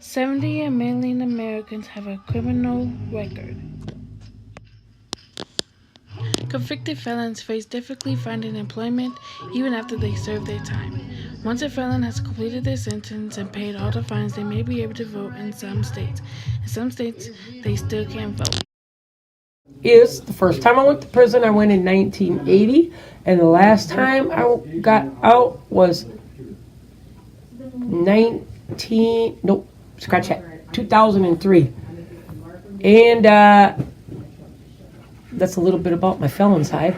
70 million Americans have a criminal record. Convicted felons face difficulty finding employment even after they serve their time. Once a felon has completed their sentence and paid all the fines, they may be able to vote in some states. In some states, they still can't vote. Is the first time I went to prison, I went in 1980, and the last time I got out was 2003. And that's a little bit about my felon side.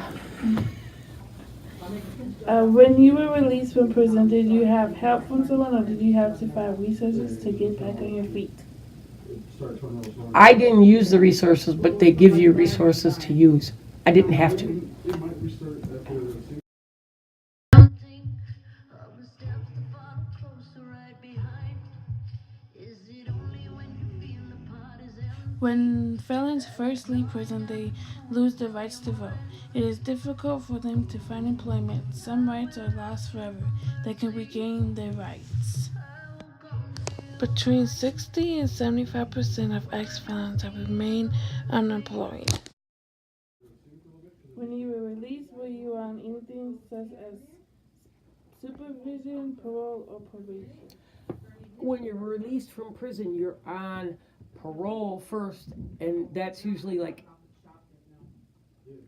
When you were released from prison, did you have help from someone or did you have to find resources to get back on your feet? I didn't use the resources, but they give you resources to use. I didn't have to. When felons first leave prison, they lose their rights to vote. It is difficult for them to find employment. Some rights are lost forever. They can regain their rights. Between 60 and 75% of ex-felons have remained unemployed. When you were released, were you on anything such as supervision, parole, or probation? When you're released from prison, you're on parole first, and that's usually like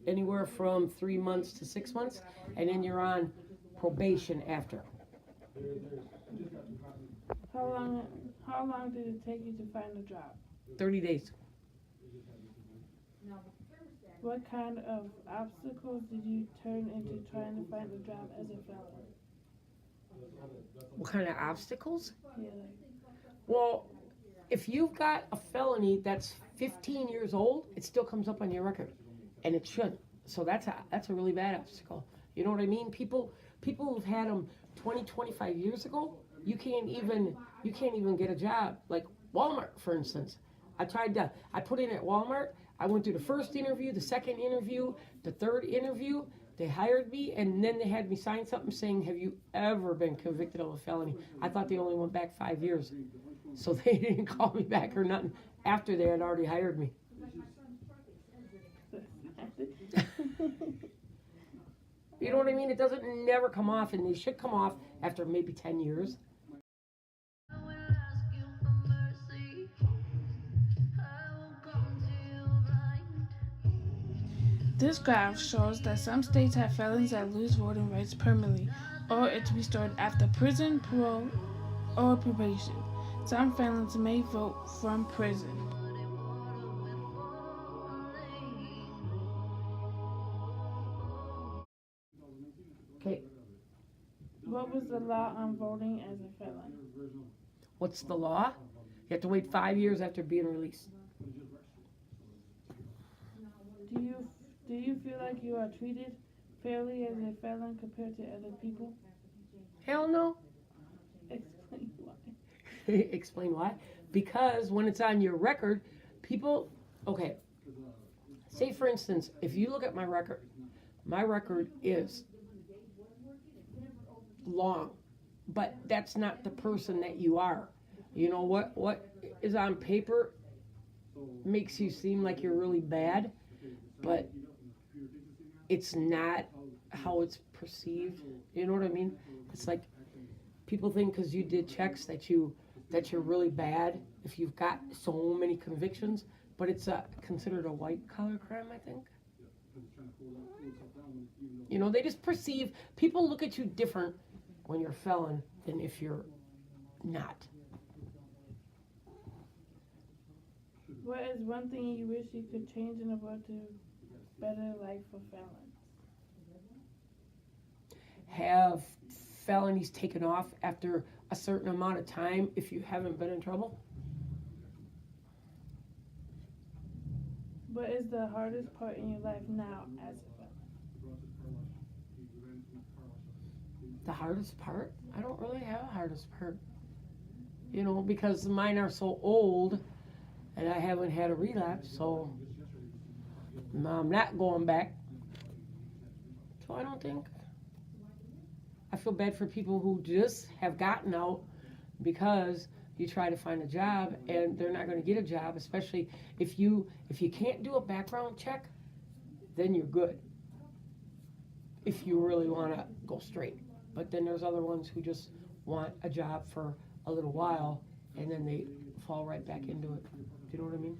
anywhere from 3 months to 6 months, and then you're on probation after. How long did it take you to find a job? 30 days. What kind of obstacles did you turn into trying to find a job as a felon? What kind of obstacles? Yeah, Well, if you've got a felony that's 15 years old, it still comes up on your record, and it shouldn't. So that's a really bad obstacle. You know what I mean? People who've had them 20, 25 years ago, you can't even get a job. Like Walmart, for instance. I put in at Walmart. I went through the first interview, the second interview, the third interview. They hired me, and then they had me sign something saying, "Have you ever been convicted of a felony?" I thought they only went back 5 years. So they didn't call me back or nothing after they had already hired me. You know what I mean? It doesn't never come off, and they should come off after maybe 10 years. This graph shows that some states have felons that lose voting rights permanently, or it's restored after prison, parole, or probation. Some felons may vote from prison. Okay, What was the law on voting as a felon? what's the law? You have to wait 5 years after being released. Do you feel like you are treated fairly as a felon compared to other people? Hell no. Explain why. Explain why? Because when it's on your record, people, okay, say for instance, if you look at my record is long, but that's not the person that you are. You know what is on paper makes you seem like you're really bad, but it's not how it's perceived. You know what I mean? It's like people think because you did checks that you're really bad if you've got so many convictions, but it's considered a white collar crime, I think. You know, they just perceive, people look at you different when you're a felon than if you're not. What is one thing you wish you could change in the world to better life for felons? Have felonies taken off after a certain amount of time if you haven't been in trouble? What is the hardest part in your life now as a felon? The hardest part? I don't really have a hardest part. You know, because mine are so old and I haven't had a relapse, so I'm not going back. So I don't think. I feel bad for people who just have gotten out because, you try to find a job, and they're not going to get a job, especially if you can't do a background check, then you're good. If you really want to go straight. But then there's other ones who just want a job for a little while, and then they fall right back into it. Do you know what I mean?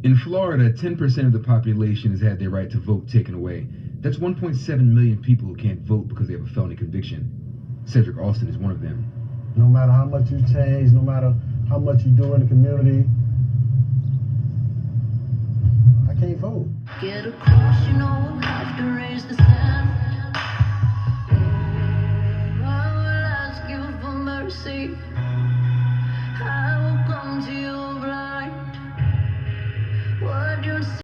In Florida, 10% of the population has had their right to vote taken away. That's 1.7 million people who can't vote because they have a felony conviction. Cedric Austin is one of them. No matter how much you change, no matter how much you do in the community, I can't vote.